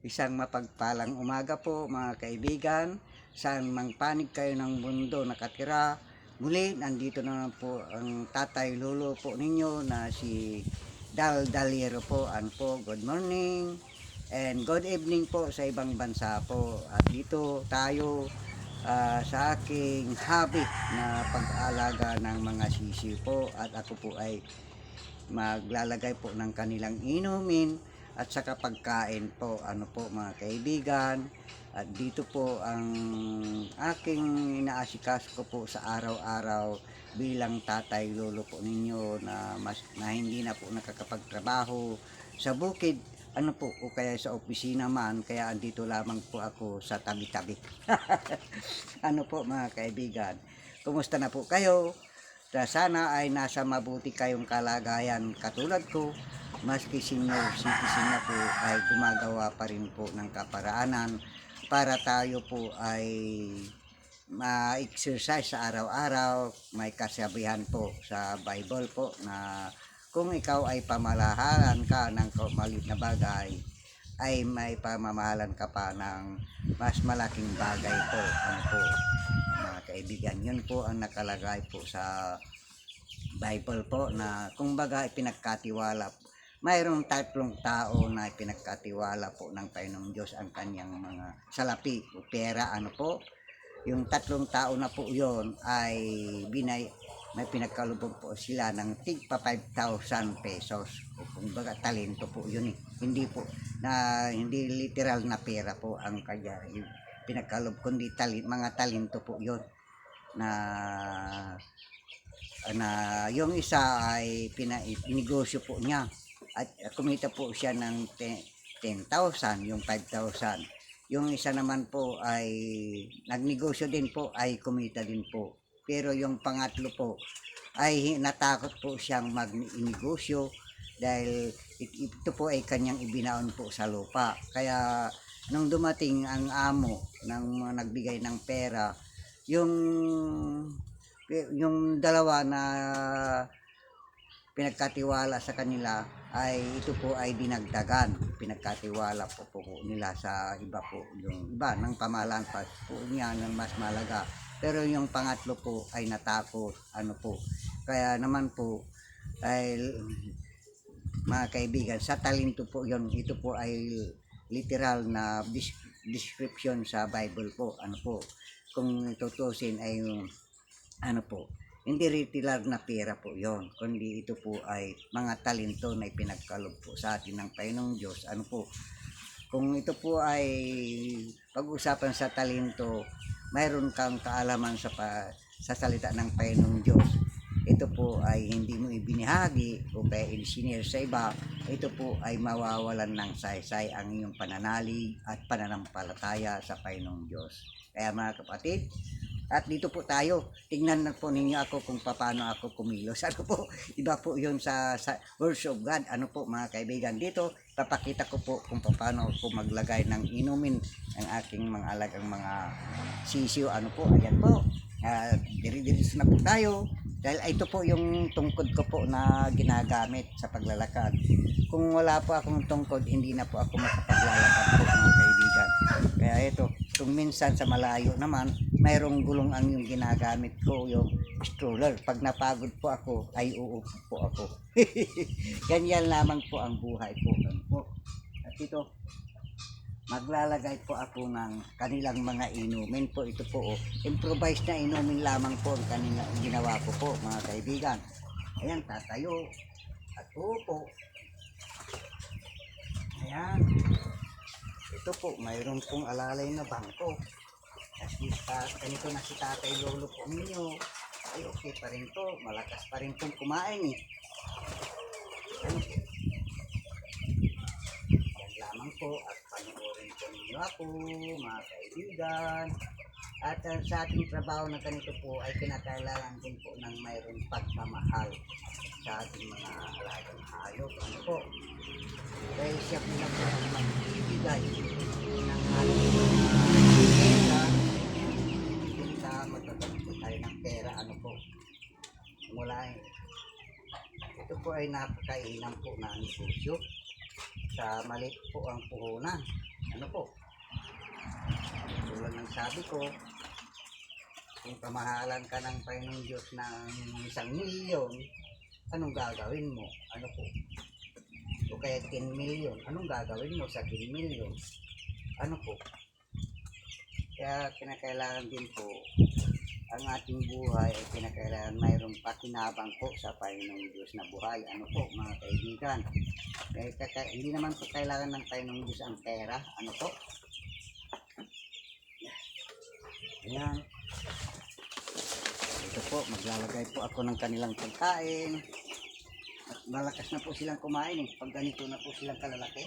Isang mapagpalang umaga po mga kaibigan. Saan mang panig kayo ng mundo nakatira. Muli, nandito na po ang tatay lolo po ninyo na si Dal Daliero po. Ano po, good morning and good evening po sa ibang bansa po. At dito tayo sa aking habit na pag-aalaga ng mga sisiw po. At ako po ay maglalagay po ng kanilang inumin at saka pagkain po, ano po mga kaibigan. At dito po ang aking inaasikaso ko po sa araw-araw bilang tatay lolo po ninyo na hindi na po nakakapagtrabaho sa bukid, ano po, o kaya sa opisina man, kaya andito lamang po ako sa tabi-tabi. Ano po mga kaibigan, kumusta na po kayo? Sana ay nasa mabuti kayong kalagayan katulad ko, maski senior citizen na po ay gumagawa pa rin po ng kaparaanan para tayo po ay ma-exercise sa araw-araw. May kasabihan po sa Bible po na kung ikaw ay pamamahalan ka ng maliit na bagay, ay may pamamahalan ka pa ng mas malaking bagay po. Ano po mga kaibigan, yun po ang nakalagay po sa Bible po na kumbaga ipinagkatiwala. Mayroong tatlong tao na ipinagkatiwala po ng Panginoong Diyos ang kanyang mga salapi o pera, ano po. Yung tatlong tao na po yon ay may pinagkalubog po sila ng tigpa 5,000 pesos. O kumbaga talento po yun eh. Hindi po na hindi literal na pera po ang kanya pinagkalubog, kundi mga talento po yon na yung isa ay pinegosyo po niya at kumita po siya ng 10,000, yung 5,000. Yung isa naman po ay nagnegosyo din po, ay kumita din po. Pero yung pangatlo po ay natakot po siyang magnegosyo dahil ito po ay kanyang ibinaon po sa lupa. Kaya nung dumating ang amo ng nagbigay ng pera, yung dalawa na pinagkatiwala sa kanila ay ito po ay dinagdagan. Pinagkatiwala po nila sa iba po, yung iba ng pamahalaan pa po niya ng mas malaga. Pero yung pangatlo po ay natakot, ano po. Kaya naman po ay mga kaibigan, sa talento po yon, ito po ay literal na description sa Bible po, ano po. Kung tutusin ay ano po, hindi literal na pera po yon, kundi ito po ay mga talento na ipinagkaloob po sa atin ng Panginoong Diyos. Ano po, kung ito po ay pag-usapan sa talento, mayroon kang kaalaman sa salita ng Panginoong Diyos, ito po ay hindi mo ibinahagi o kaya i-share sa iba, ito po ay mawawalan ng saysay ang iyong pananalig at pananampalataya sa Panginoong Diyos. Kaya mga kapatid, at dito po tayo, tingnan na po ninyo ako kung paano ako kumilos. Ano po, iba po yun sa words of God. Ano po mga kaibigan, dito papakita ko po kung paano ako maglagay ng inumin ng aking mga alagang mga sisiyo. Ano po, ayan po, diri-diris na po tayo. Dahil ito po yung tungkod ko po na ginagamit sa paglalakad. Kung wala po akong tungkod, hindi na po ako makapaglalakad po mga kaibigan. Kaya ito, kung minsan sa malayo naman, mayroong gulong ang yung ginagamit ko, yung stroller. Pag napagod po ako, ay uupo po ako. Ganyan lamang po ang buhay po. At ito, maglalagay po ako ng kanilang mga inumin po. Ito po, improvise na inumin lamang po ang kanilang ginawa ko po mga kaibigan. Ayan, tatayo at uupo. Ayan. Ito po, mayroon pong alalay na bangko. Ganito na si tatay lolo po ninyo. Ay okay pa rin to, malakas pa rin pong kumain eh. Yan lamang po at panoorin po ninyo ako mga kaibigan. At sa ating trabaho na ganito po ay kinakailangan din po ng mayroong pagmamahal sa ating mga alagang hayop. Ano po? Dahil siya po na po ang magbibigay ng ating pera. Punta magkakaroon po tayo ng pera. Ano po? Mula ito po ay napakainam po na negosyo. sa maliit po ang puhunan. Ano po? Tulad ng sabi ko, kung pamahalan ka ng Panginoong Diyos ng 1,000,000, anong gagawin mo? Ano po? O kaya 10,000,000, anong gagawin mo sa 10,000,000? Ano po? Kaya kinakailangan din po ang ating buhay ay kinakailangan mayroong pakinabang po sa Panginoong Diyos na buhay. Ano po mga kaibigan? Hindi naman po kailangan ng Panginoong Diyos ang pera. Ano po? Ayan. Ito po, maglalagay po ako ng kanilang pagkain. At malakas na po silang kumain eh. Pag ganito na po silang kalalaki.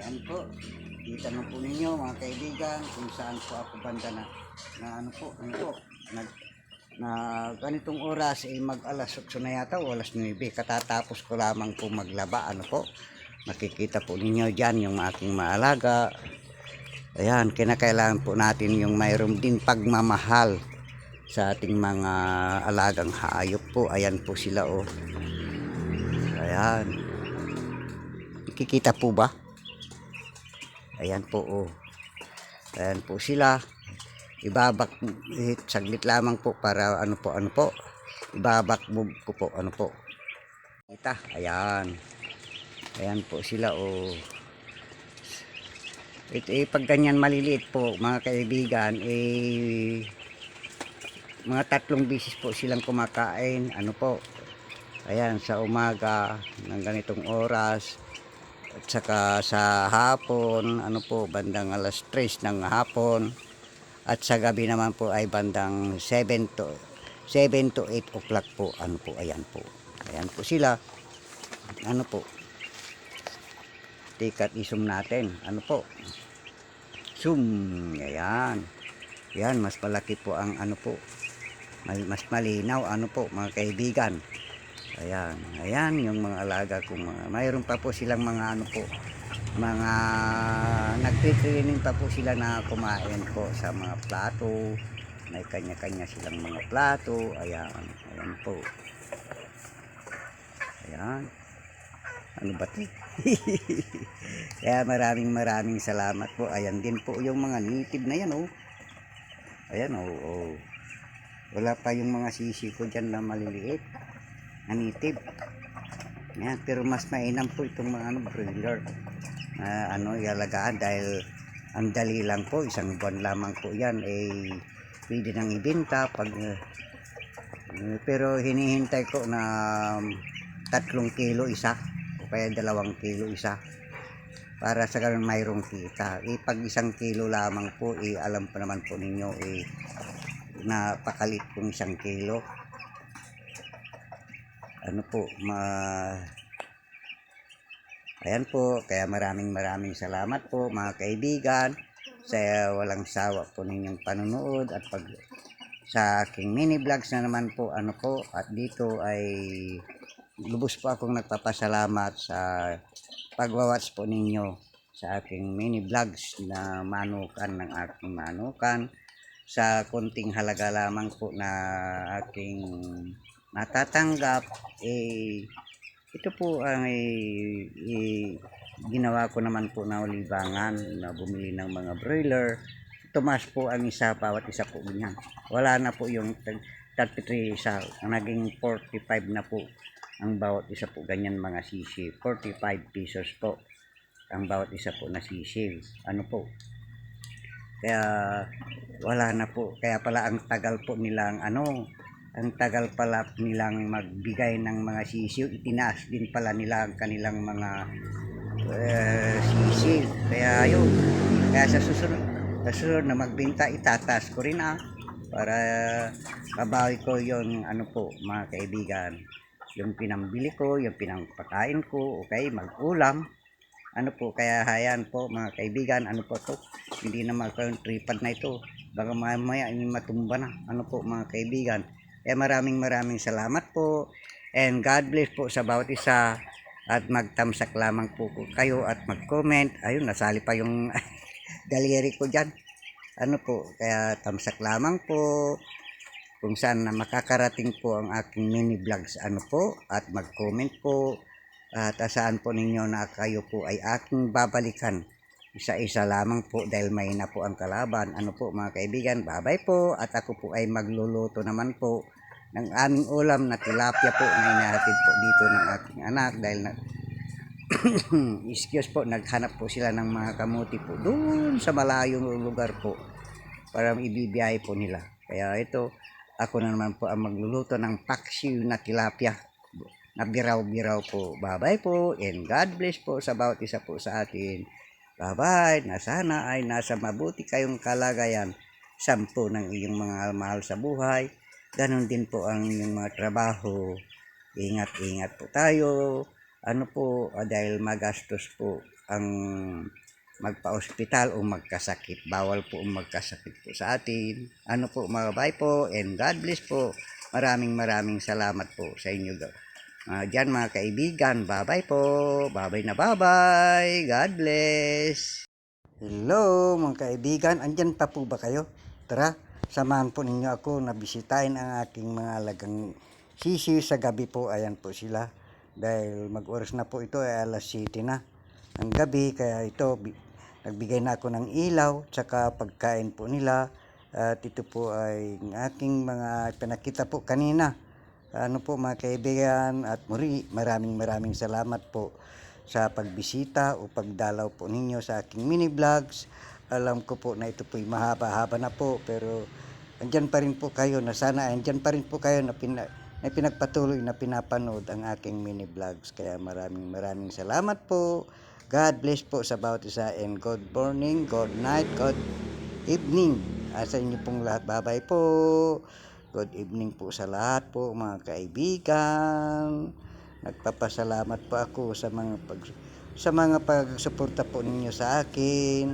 Ayan po. Kita na po ninyo mga kaibigan kung saan po ako banda na ganitong oras ay mag alas 8 na yata o alas 9. Katatapos ko lamang po maglaba. Ano po? Makikita po ninyo dyan yung aking maalaga. Ayan, kinakailangan po natin yung mayroon din pagmamahal sa ating mga alagang hayop po. Ayan po sila oh. Ayan. Nakikita po ba? Ayan po oh. Ayan po sila. Saglit lamang po para ano po. Ibabakbog ko po ano po. Kita, ayan. Ayan po sila oh. Ito pag ganyan maliliit po mga kaibigan mga 3 bisis po silang kumakain ano po. Ayan sa umaga ng ganitong oras at saka sa hapon ano po bandang alas 3 ng hapon at sa gabi naman po ay bandang 7 to 8 o'clock po ano po. Ayan po sila ano po. Tikat isum natin ano po. Zoom, ayan. Yan, mas malaki po ang ano po. Mas malinaw ano po mga kaibigan. Ayan yung mga alaga ko mayroon pa po silang mga ano po. Mga nagtitraining pa po sila na kumain po sa mga plato May kanya-kanya silang mga plato. Ayan, ayan po. Ayan. Ano ba ito? Kaya maraming salamat po. Ayan din po yung mga native na yan, oh. Ayan, oh, oh. Wala pa yung mga sisi ko dyan na maliliit na native. Ayan, pero mas mainam po itong mga broiler na ialagaan dahil ang dali lang po, isang buwan lamang po yan pwede nang ibenta pag pero hinihintay ko na 3 kilo isa o kaya 2 kilo isa para sa ganun mayroong kita. Pag 1 kilo lamang po, alam pa naman po ninyo napakalit kung 1 kilo. Ayan po, kaya maraming salamat po mga kaibigan sa walang sawa po ninyong panonood at sa aking mini vlogs na naman po at dito ay lubos po akong nagpapasalamat sa pagwawatch po ninyo sa aking mini vlogs na manukan ng aking manukan. Sa konting halaga lamang po na aking natatanggap, ito po ay ginawa ko naman po na libangan na bumili ng mga broiler. Tumas po ang isa, bawat isa po ganyan. Wala na po yung 33 isa, naging 45 na po ang bawat isa po ganyan mga sisi. 45 pesos po ang bawat isa po na sisi. Kaya wala na po. Kaya pala ang tagal po nilang ang tagal pala nilang magbigay ng mga sisiw. Itinaas din pala nila ang kanilang mga sisiw. Kaya yun. Kaya sa susunod na magbenta, itataas ko rin para kabawi ko yung mga kaibigan. Yung pinambili ko, yung pinangpakain ko, okay, mag-ulam. Kaya hayan po mga kaibigan, to, hindi na magkaroon tripad na ito. Baka mamaya matumba na, mga kaibigan. Kaya maraming salamat po. And God bless po sa bawat isa. At magtamsak lamang po kayo at mag-comment. Ayun, nasali pa yung daliri ko dyan. Kaya tamsak lamang po. Kung saan na makakarating po ang aking mini vlogs at mag-comment po. At asaan po ninyo na kayo po ay aking babalikan. Isa-isa lamang po dahil may na po ang kalaban. Mga kaibigan, bye-bye po. At ako po ay magluluto naman po ng aming ulam na tilapia po na inahatid po dito ng aking anak dahil excuse po, naghanap po sila ng mga kamuti po doon sa malayong lugar po para ibibiyahe po nila. Kaya ito, ako na naman po ang magluluto ng paksiw na tilapia na biraw-biraw po. Bye-bye po and God bless po sa bawat isa po sa atin. Bye-bye, na sana ay nasa mabuti kayong kalagayan. Sampo ng iyong mga mahal sa buhay. Ganon din po ang inyong mga trabaho. Ingat-ingat po tayo. Dahil magastos po ang magpa-ospital o magkasakit. Bawal po magkasakit po sa atin. Mga bye po and God bless po. Maraming salamat po sa inyo. Diyan mga kaibigan, bye-bye po. Bye-bye na bye-bye. God bless. Hello mga kaibigan, andyan pa po ba kayo? Tara, samahan po ninyo ako na bisitahin ang aking mga alagang sisiw sa gabi po. Ayan po sila. Dahil mag-oras na po ito ay alas 7 na ng gabi. Kaya ito, nagbigay na ako ng ilaw tsaka pagkain po nila. At ito po ay aking mga pinakita po kanina. Mga kaibigan, at muli maraming salamat po sa pagbisita o pagdalaw po ninyo sa aking mini vlogs. Alam ko po na ito po ay mahaba-haba na po, pero andyan pa rin po kayo na sana andyan pa rin po kayo na pinagpatuloy na pinapanood ang aking mini vlogs. Kaya maraming salamat po. God bless po sa bawat isa and good morning, good night, good evening sa inyo pong lahat. Bye-bye po. Good evening po sa lahat po mga kaibigan. Nagpapasalamat po ako sa mga pagsuporta po ninyo sa akin.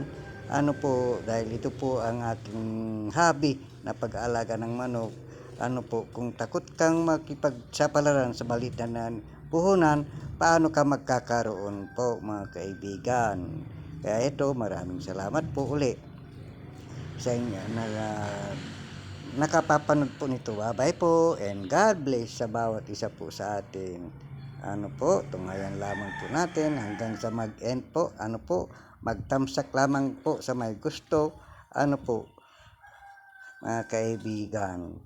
Dahil ito po ang aking hobby na pag-aalaga ng manok. Kung takot kang makipagsapalaran sa maliit na puhunan, paano ka magkakaroon po mga kaibigan? Kaya ito, maraming salamat po uli sa inyo na nakapapanood po nito. Bye po and God bless sa bawat isa po sa atin. Ano po, tungayan lamang po natin hanggang sa mag-end po. Ano po, magtamsak lamang po sa may gusto. Ano po, mga kaibigan.